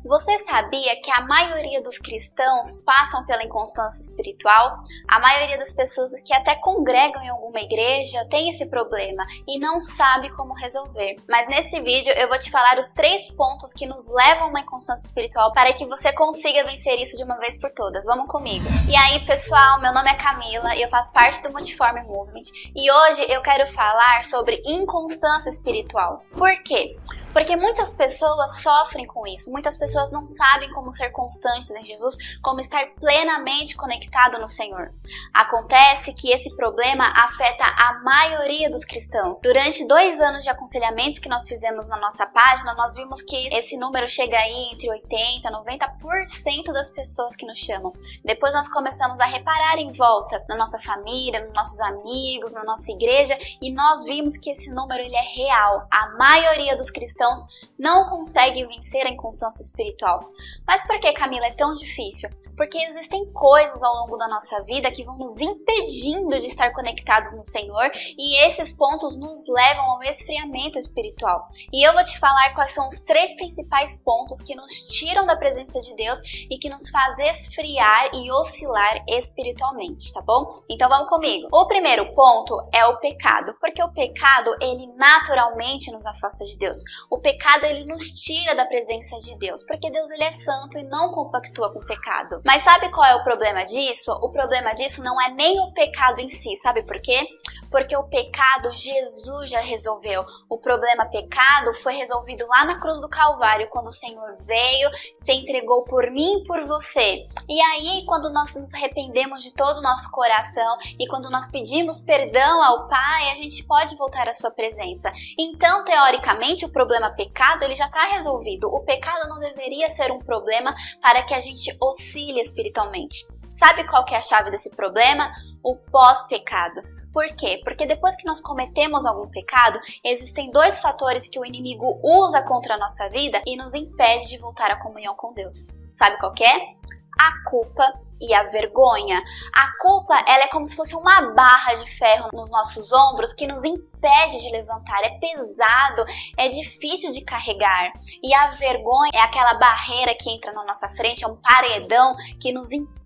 Você sabia que a maioria dos cristãos passam pela inconstância espiritual? A maioria das pessoas que até congregam em alguma igreja tem esse problema e não sabe como resolver. Mas nesse vídeo eu vou te falar os 3 pontos que nos levam a uma inconstância espiritual para que você consiga vencer isso de uma vez por todas. Vamos comigo! E aí, pessoal, meu nome é Camila e eu faço parte do Multiforme Movement e hoje eu quero falar sobre inconstância espiritual. Por quê? Porque muitas pessoas sofrem com isso, muitas pessoas não sabem como ser constantes em Jesus, como estar plenamente conectado no Senhor. Acontece que esse problema afeta a maioria dos cristãos. Durante 2 anos de aconselhamentos que nós fizemos na nossa página, nós vimos que esse número chega aí entre 80% e 90% das pessoas que nos chamam. Depois nós começamos a reparar em volta, na nossa família, nos nossos amigos, na nossa igreja, e nós vimos que esse número ele é real. A maioria dos cristãos não consegue vencer a inconstância espiritual. Mas por que, Camila, é tão difícil? Porque existem coisas ao longo da nossa vida que vão nos impedindo de estar conectados no Senhor e esses pontos nos levam ao esfriamento espiritual. E eu vou te falar quais são os 3 principais pontos que nos tiram da presença de Deus e que nos faz esfriar e oscilar espiritualmente, tá bom? Então vamos comigo. O primeiro ponto é o pecado, porque o pecado, ele naturalmente nos afasta de Deus. O pecado, ele nos tira da presença de Deus, porque Deus ele é santo e não compactua com o pecado. Mas sabe qual é o problema disso? O problema disso não é nem o pecado em si, sabe por quê? Porque o pecado Jesus já resolveu. O problema pecado foi resolvido lá na cruz do Calvário, quando o Senhor veio, se entregou por mim e por você. E aí, quando nós nos arrependemos de todo o nosso coração e quando nós pedimos perdão ao Pai, a gente pode voltar à sua presença. Então, teoricamente, o problema pecado ele já está resolvido. O pecado não deveria ser um problema para que a gente oscile espiritualmente. Sabe qual que é a chave desse problema? O pós-pecado. Por quê? Porque depois que nós cometemos algum pecado, existem 2 fatores que o inimigo usa contra a nossa vida e nos impede de voltar à comunhão com Deus. Sabe qual que é? A culpa e a vergonha. A culpa, ela é como se fosse uma barra de ferro nos nossos ombros que nos impede de levantar. É pesado, é difícil de carregar. E a vergonha é aquela barreira que entra na nossa frente, é um paredão que nos impede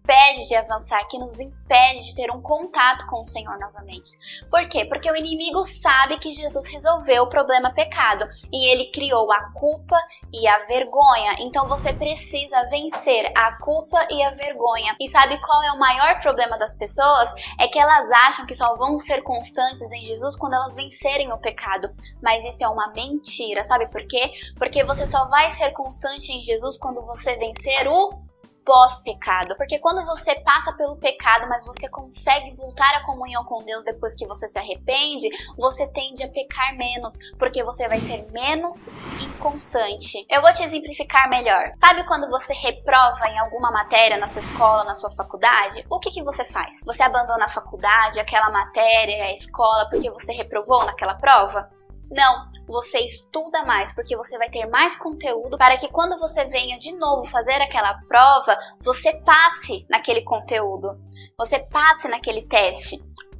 de avançar, que nos impede de ter um contato com o Senhor novamente. Por quê? Porque o inimigo sabe que Jesus resolveu o problema pecado e ele criou a culpa e a vergonha. Então você precisa vencer a culpa e a vergonha. E sabe qual é o maior problema das pessoas? É que elas acham que só vão ser constantes em Jesus quando elas vencerem o pecado. Mas isso é uma mentira, sabe por quê? Porque você só vai ser constante em Jesus quando você vencer o pós-pecado, porque quando você passa pelo pecado, mas você consegue voltar à comunhão com Deus depois que você se arrepende, você tende a pecar menos, porque você vai ser menos inconstante. Eu vou te exemplificar melhor. Sabe quando você reprova em alguma matéria na sua escola, na sua faculdade? O que você faz? Você abandona a faculdade, aquela matéria, a escola, porque você reprovou naquela prova? Não, você estuda mais, porque você vai ter mais conteúdo para que quando você venha de novo fazer aquela prova, você passe naquele conteúdo, você passe naquele teste.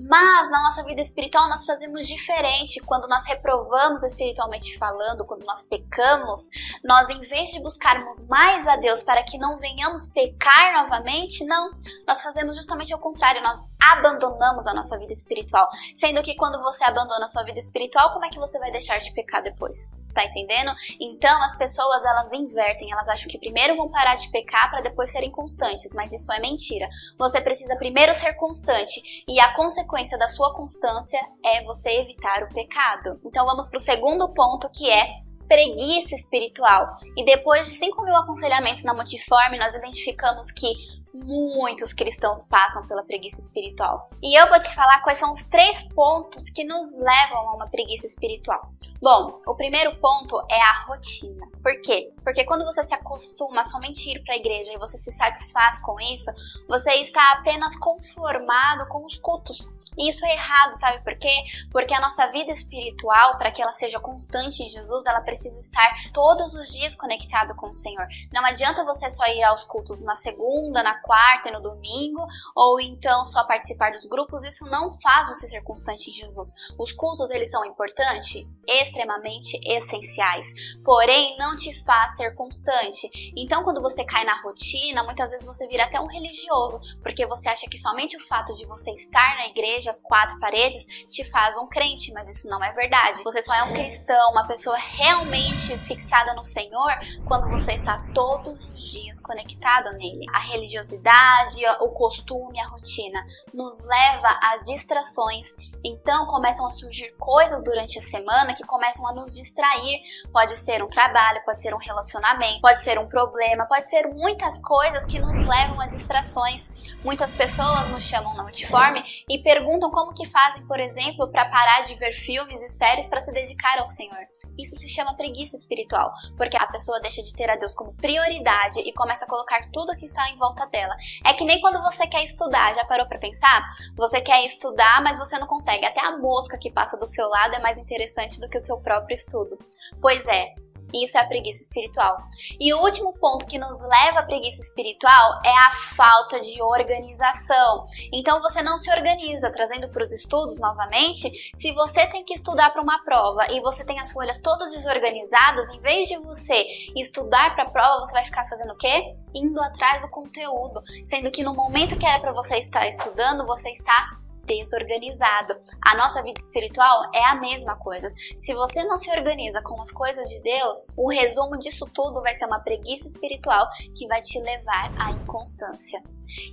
Mas na nossa vida espiritual nós fazemos diferente. Quando nós reprovamos espiritualmente falando, quando nós pecamos, nós em vez de buscarmos mais a Deus para que não venhamos pecar novamente, não, nós fazemos justamente o contrário, nós abandonamos a nossa vida espiritual. Sendo que quando você abandona a sua vida espiritual, como é que você vai deixar de pecar depois? Tá entendendo? Então as pessoas elas invertem, elas acham que primeiro vão parar de pecar para depois serem constantes, mas isso é mentira. Você precisa primeiro ser constante e a consequência da sua constância é você evitar o pecado. Então vamos para o segundo ponto, que é preguiça espiritual. E depois de 5.000 aconselhamentos na Multiforme, nós identificamos que muitos cristãos passam pela preguiça espiritual. E eu vou te falar quais são os 3 pontos que nos levam a uma preguiça espiritual. Bom, o primeiro ponto é a rotina. Por quê? Porque quando você se acostuma a somente ir para a igreja e você se satisfaz com isso, você está apenas conformado com os cultos. E isso é errado, sabe por quê? Porque a nossa vida espiritual, para que ela seja constante em Jesus, ela precisa estar todos os dias conectada com o Senhor. Não adianta você só ir aos cultos na segunda, na quarta e no domingo, ou então só participar dos grupos, isso não faz você ser constante em Jesus. Os cultos, eles são importantes? Extremamente essenciais, porém não te faz ser constante. Então quando você cai na rotina, muitas vezes você vira até um religioso, porque você acha que somente o fato de você estar na igreja, as quatro paredes, te faz um crente, mas isso não é verdade. Você só é um cristão, uma pessoa realmente fixada no Senhor, quando você está todos os dias conectado nele. A religiosidade, o costume, a rotina nos leva a distrações, então começam a surgir coisas durante a semana que começam a nos distrair. Pode ser um trabalho, pode ser um relacionamento, pode ser um problema, pode ser muitas coisas que nos levam a distrações. Muitas pessoas nos chamam na Multiforme e perguntam como que fazem, por exemplo, para parar de ver filmes e séries para se dedicar ao Senhor. Isso se chama preguiça espiritual, porque a pessoa deixa de ter a Deus como prioridade e começa a colocar tudo que está em volta dela. É que nem quando você quer estudar, já parou para pensar? Você quer estudar, mas você não consegue. Até a mosca que passa do seu lado é mais interessante do que o seu próprio estudo. Pois é. Isso é a preguiça espiritual. E o último ponto que nos leva à preguiça espiritual é a falta de organização. Então você não se organiza, trazendo para os estudos novamente. Se você tem que estudar para uma prova e você tem as folhas todas desorganizadas, em vez de você estudar para a prova, você vai ficar fazendo o quê? Indo atrás do conteúdo. Sendo que no momento que era para você estar estudando, você está desorganizado. A nossa vida espiritual é a mesma coisa. Se você não se organiza com as coisas de Deus, o resumo disso tudo vai ser uma preguiça espiritual que vai te levar à inconstância.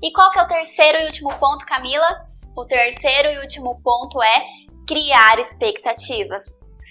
E qual que é o terceiro e último ponto, Camila? O terceiro e último ponto é criar expectativas.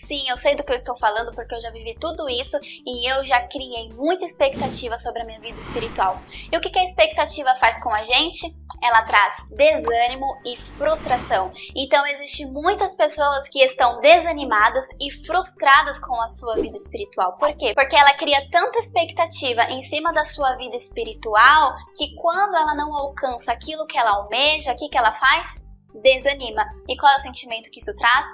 Sim, eu sei do que eu estou falando porque eu já vivi tudo isso e eu já criei muita expectativa sobre a minha vida espiritual. E o que a expectativa faz com a gente? Ela traz desânimo e frustração. Então existem muitas pessoas que estão desanimadas e frustradas com a sua vida espiritual. Por quê? Porque ela cria tanta expectativa em cima da sua vida espiritual que quando ela não alcança aquilo que ela almeja, o que ela faz? Desanima. E qual é o sentimento que isso traz?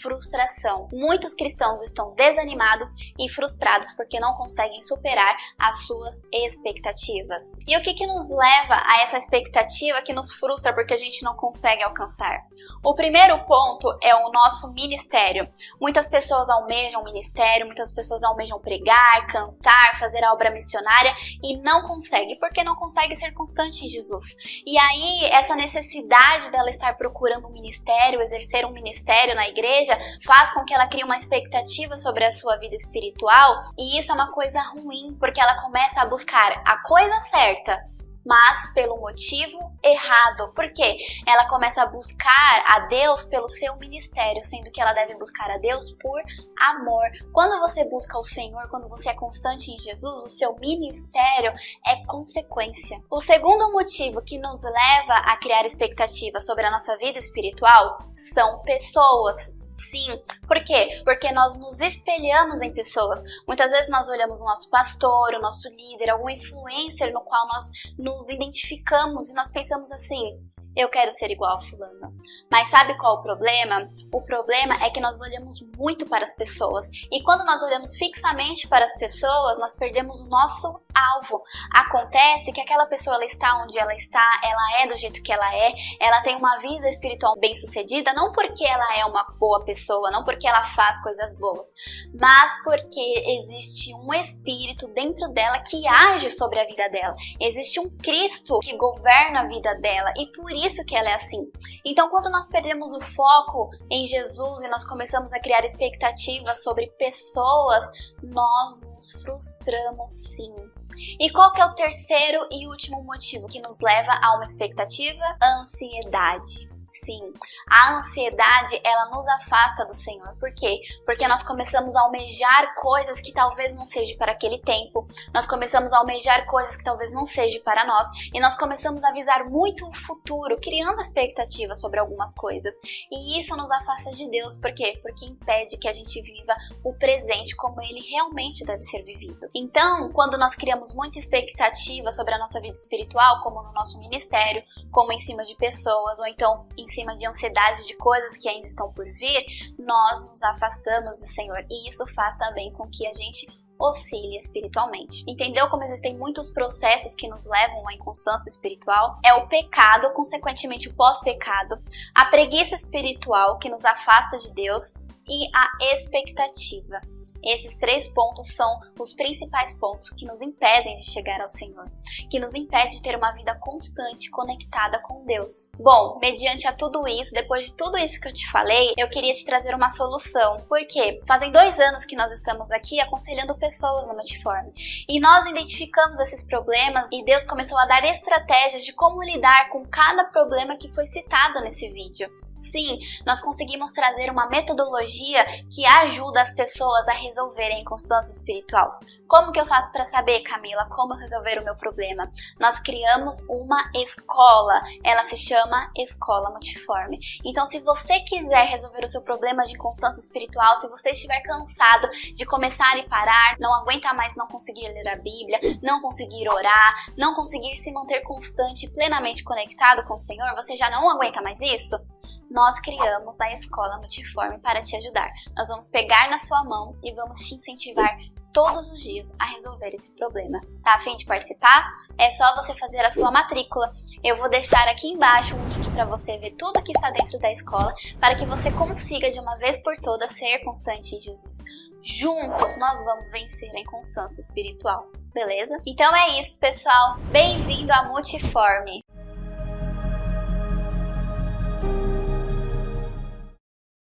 Frustração. Muitos cristãos estão desanimados e frustrados porque não conseguem superar as suas expectativas. E o que nos leva a essa expectativa que nos frustra porque a gente não consegue alcançar? O primeiro ponto é o nosso ministério. Muitas pessoas almejam ministério, muitas pessoas almejam pregar, cantar, fazer a obra missionária e não consegue, porque não consegue ser constante em Jesus. E aí essa necessidade dela estar procurando um ministério, exercer um ministério na igreja, faz com que ela crie uma expectativa sobre a sua vida espiritual, e isso é uma coisa ruim, porque ela começa a buscar a coisa certa, mas pelo motivo errado. Por quê? Ela começa a buscar a Deus pelo seu ministério, sendo que ela deve buscar a Deus por amor. Quando você busca o Senhor, quando você é constante em Jesus, o seu ministério é consequência. O segundo motivo que nos leva a criar expectativas sobre a nossa vida espiritual são pessoas. Sim, por quê? Porque nós nos espelhamos em pessoas. Muitas vezes nós olhamos o nosso pastor, o nosso líder, algum influencer no qual nós nos identificamos e nós pensamos assim: eu quero ser igual a fulano. Mas sabe qual é o problema? O problema é que nós olhamos muito para as pessoas. E quando nós olhamos fixamente para as pessoas, nós perdemos o nosso alvo. Acontece que aquela pessoa, ela está onde ela está, ela é do jeito que ela tem uma vida espiritual bem sucedida, não porque ela é uma boa pessoa, não porque ela faz coisas boas, mas porque existe um espírito dentro dela que age sobre a vida dela. Existe um Cristo que governa a vida dela e por isso que ela é assim. Então, quando nós perdemos o foco em Jesus e nós começamos a criar expectativas sobre pessoas, nós nos frustramos sim. E qual que é o terceiro e último motivo que nos leva a uma expectativa? Ansiedade. Sim, a ansiedade, ela nos afasta do Senhor. Por quê? Porque nós começamos a almejar coisas que talvez não sejam para aquele tempo. Nós começamos a almejar coisas que talvez não sejam para nós. E nós começamos a visar muito o futuro, criando expectativas sobre algumas coisas. E isso nos afasta de Deus. Por quê? Porque impede que a gente viva o presente como ele realmente deve ser vivido. Então, quando nós criamos muita expectativa sobre a nossa vida espiritual, como no nosso ministério, como em cima de pessoas, ou então em cima de ansiedade de coisas que ainda estão por vir, nós nos afastamos do Senhor. E isso faz também com que a gente oscile espiritualmente. Entendeu como existem muitos processos que nos levam à inconstância espiritual? É o pecado, consequentemente o pós-pecado, a preguiça espiritual que nos afasta de Deus e a expectativa. Esses 3 pontos são os principais pontos que nos impedem de chegar ao Senhor, que nos impede de ter uma vida constante conectada com Deus. Bom, mediante a tudo isso, depois de tudo isso que eu te falei, eu queria te trazer uma solução. Por quê? Fazem 2 anos que nós estamos aqui aconselhando pessoas no Multiforme. E nós identificamos esses problemas e Deus começou a dar estratégias de como lidar com cada problema que foi citado nesse vídeo. Sim, nós conseguimos trazer uma metodologia que ajuda as pessoas a resolverem a inconstância espiritual. Como que eu faço para saber, Camila, como resolver o meu problema? Nós criamos uma escola, ela se chama Escola Multiforme. Então, se você quiser resolver o seu problema de inconstância espiritual, se você estiver cansado de começar e parar, não aguenta mais não conseguir ler a Bíblia, não conseguir orar, não conseguir se manter constante e plenamente conectado com o Senhor, você já não aguenta mais isso? Nós criamos a Escola Multiforme para te ajudar. Nós vamos pegar na sua mão e vamos te incentivar todos os dias a resolver esse problema. Tá a fim de participar? É só você fazer a sua matrícula. Eu vou deixar aqui embaixo um link para você ver tudo que está dentro da escola, para que você consiga de uma vez por todas ser constante em Jesus. Juntos nós vamos vencer a inconstância espiritual, beleza? Então é isso, pessoal. Bem-vindo à Multiforme!